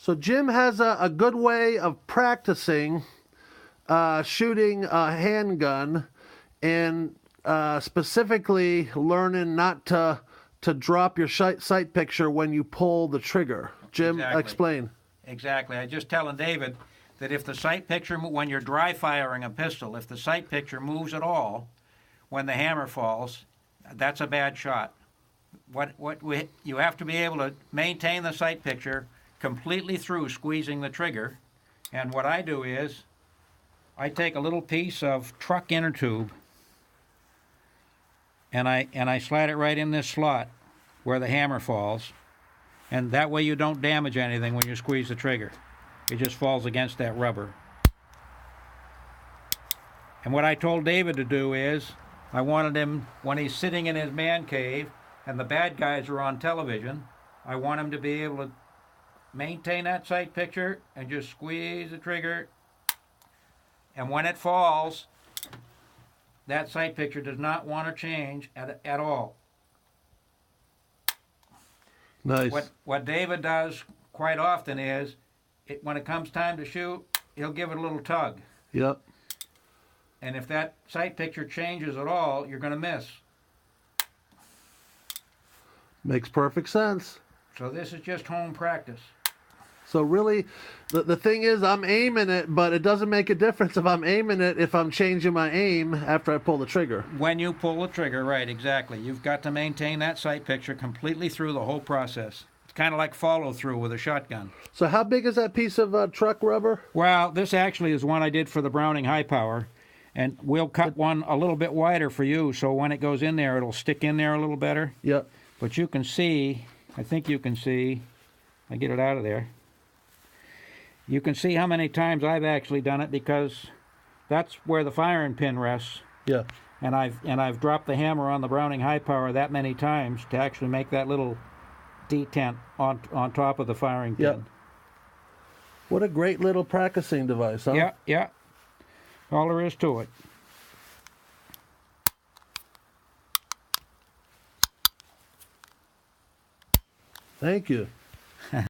So Jim has a good way of practicing shooting a handgun and specifically learning not to drop your sight picture when you pull the trigger. Jim, Exactly. Explain. Exactly. I just telling David that if the sight picture, when you're dry firing a pistol, if the sight picture moves at all when the hammer falls, that's a bad shot. You have to be able to maintain the sight picture completely through squeezing the trigger. And what I do is I take a little piece of truck inner tube and I slide it right in this slot where the hammer falls, and that way you don't damage anything when you squeeze the trigger. It just falls against that rubber. And what I told David to do is I wanted him, when he's sitting in his man cave and the bad guys are on television, I want him to be able to maintain that sight picture and just squeeze the trigger. And when it falls, that sight picture does not want to change at all. Nice. What David does quite often is, when it comes time to shoot, he'll give it a little tug. Yep. And if that sight picture changes at all, you're going to miss. Makes perfect sense. So this is just home practice. So really, the thing is, I'm aiming it, but it doesn't make a difference if I'm aiming it if I'm changing my aim after I pull the trigger. When you pull the trigger, right, exactly. You've got to maintain that sight picture completely through the whole process. It's kind of like follow-through with a shotgun. So how big is that piece of truck rubber? Well, this actually is one I did for the Browning High Power, and we'll cut one a little bit wider for you, so when it goes in there, it'll stick in there a little better. Yep. But you can see, I think you can see, I get it out of there. You can see how many times I've actually done it, because that's where the firing pin rests. Yeah. And I've dropped the hammer on the Browning High Power that many times to actually make that little detent on top of the firing pin. Yep. What a great little practicing device, huh? Yeah. All there is to it. Thank you.